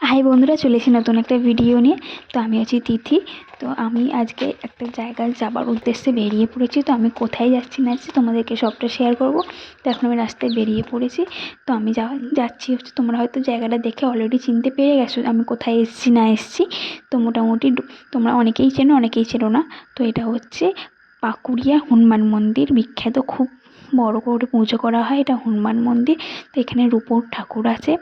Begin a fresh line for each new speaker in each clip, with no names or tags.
High বন্ধুরা, চলে এসেছি নতুন একটা ভিডিও নিয়ে। তো আমি আছি তিথি। তো আমি আজকে একটা জায়গায় যাবার উদ্দেশ্যে বেরিয়ে পড়েছি। তো আমি কোথায় যাচ্ছি না যাচ্ছি তোমাদেরকে সবটা শেয়ার করব। তো এখন আমি রাস্তায় বেরিয়ে পড়েছি। তো আমি যাচ্ছি হচ্ছে, তোমরা হয়তো জায়গাটা দেখে অলরেডি চিনতে পেরে গেছো আমি কোথায় এসেছি না এসেছি। তো মোটামুটি তোমরা অনেকেই চেনো, অনেকেই চেনো না। তো এটা হচ্ছে পাকুড়িয়া হনুমান মন্দির, বিখ্যাত, খুব বড় করে পুজো করা হয়। এটা হনুমান মন্দির। তো এখানে রূপোর ঠাকুর আছে।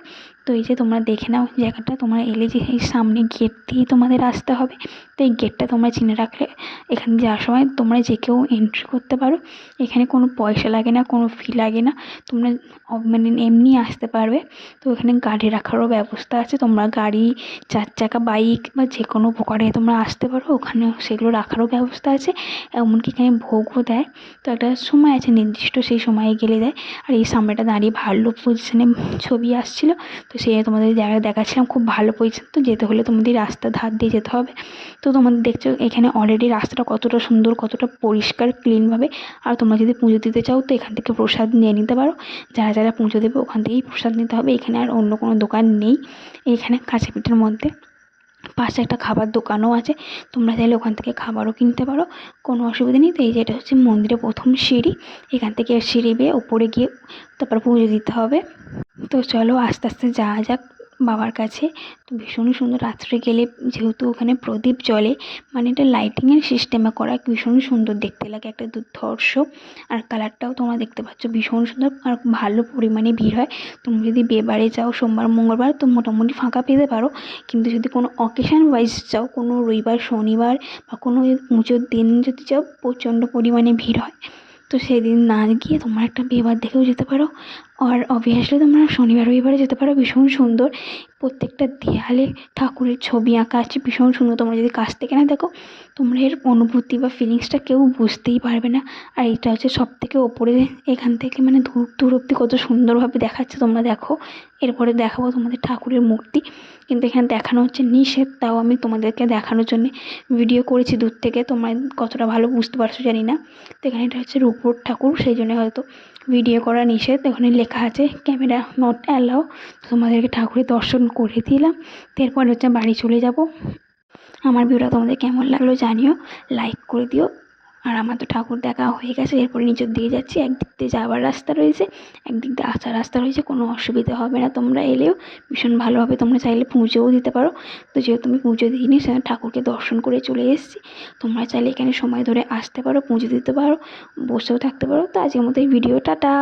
তো এই যে তোমরা দেখে নাও জায়গাটা, তোমরা এলে যে এই সামনে গেট দিয়ে তোমাদের আসতে হবে। তো এই গেটটা তোমরা চিনে রাখলে এখানে যাওয়ার সময় তোমরা যে কেউ এন্ট্রি করতে পারো। এখানে কোনো পয়সা লাগে না, কোনো ফি লাগে না। তোমরা মানে এমনি আসতে পারবে। তো এখানে গাড়ি রাখারও ব্যবস্থা আছে। তোমরা গাড়ি, 4 চাকা, বাইক বা যে কোনো প্রকারে তোমরা আসতে পারো। ওখানে সেগুলো রাখারও ব্যবস্থা আছে। এমনকি এখানে ভোগও দেয়। তো একটা সময় আছে নির্দিষ্ট, সেই সময়ে গেলে দেয়। আর এই সামনেটা দাঁড়িয়ে ভালো পজিশনে ছবি আসছিল। তো সেই তোমাদের জায়গা দেখাচ্ছিলাম, খুব ভালো পজিশন। তো যেতে হলে তোমাদের রাস্তার ধার দিয়ে যেতে হবে। তো তোমাদের দেখছো এখানে অলরেডি রাস্তাটা কতটা সুন্দর, কতটা পরিষ্কার ক্লিনভাবে। আর তোমরা যদি পুজো দিতে চাও তো এখান থেকে প্রসাদ নিয়ে নিতে পারো। যারা যারা পুজো দেবে ওখান থেকেই প্রসাদ নিতে হবে। এখানে আর অন্য কোনো দোকান নেই। এখানে কাছেপিঠের মধ্যে পাশে একটা খাবার দোকানও আছে। তোমরা চাইলে ওখান থেকে খাবারও কিনতে পারো, কোনো অসুবিধা নেই। তো এই যে এটা হচ্ছে মন্দিরের প্রথম সিঁড়ি। এখান থেকে সিঁড়ি বেয়ে ওপরে গিয়ে তারপর পুজো দিতে হবে। তো চলো আস্তে আস্তে যাওয়া যাক বাবার কাছে। তো ভীষণই সুন্দর, রাত্রে গেলে যেহেতু ওখানে প্রদীপ জ্বলে, মানে এটা লাইটিংয়ের সিস্টেমে করা, ভীষণই সুন্দর দেখতে লাগে, একটা দুর্ধর্ষ। আর কালারটাও তোমরা দেখতে পাচ্ছ ভীষণ সুন্দর। আর ভালো পরিমাণে ভিড় হয়। তুমি যদি বিয়েবাড়ি যাও সোমবার মঙ্গলবার তো মোটামুটি ফাঁকা পেতে পারো। কিন্তু যদি কোনো অকেশন ওয়াইজ যাও, কোনো রবিবার শনিবার বা কোনো পুজোর দিন যদি যাও, প্রচণ্ড পরিমাণে ভিড় হয়। তো সেদিন না গিয়ে তোমরা একটা বিয়েবার দেখেও যেতে পারো। আর অবভিয়াসলি তোমরা শনিবার রবিবারে যেতে পারো। ভীষণ সুন্দর, প্রত্যেকটা দেয়ালে ঠাকুরের ছবি আঁকা আছে, ভীষণ সুন্দর। তোমরা যদি কাছ থেকে না দেখো, তোমরা এর অনুভূতি বা ফিলিংসটা কেউ বুঝতেই পারবে না। আর এটা হচ্ছে সব থেকে ওপরে, এখান থেকে মানে দূর দূর অব্দি কত সুন্দরভাবে দেখাচ্ছে, তোমরা দেখো। এরপরে দেখাবো তোমাদের ঠাকুরের মূর্তি, কিন্তু এখানে দেখানো হচ্ছে নিষেধ। তাও আমি তোমাদেরকে দেখানোর জন্যে ভিডিও করেছি দূর থেকে। তোমরা কতটা ভালো বুঝতে পারছো জানি না। তো এখানে এটা হচ্ছে রূপোর ঠাকুর, সেই জন্য হয়তো ভিডিও করা নিষেধ। ওখানে লেখা আছে ক্যামেরা নট অ্যালাউ। তোমাদেরকে ঠাকুরের দর্শন করে দিলাম। এরপর হচ্ছে বাড়ি চলে যাব। আমার ভিডিওটা তোমাদের কেমন লাগলো জানিও, লাইক করে দিও। আর আমার তো ঠাকুর দেখা হয়ে গেছে। এরপরে নিচের দিকে যাচ্ছি, একদিক দিয়ে যাওয়ার রাস্তা রয়েছে, একদিক দিয়ে আসার রাস্তা রয়েছে। কোনো অসুবিধা হবে না, তোমরা এলেও ভীষণ ভালোভাবে তোমরা চাইলে পুজোও দিতে পারো। তো যেহেতু তুমি পুজো দিইনি, সে ঠাকুরকে দর্শন করে চলে এসেছি। তোমরা চাইলে এখানে সময় ধরে আসতে পারো, পুজো দিতে পারো, বসেও থাকতে পারো। তো আজকের মতো এই ভিডিও, টাটা।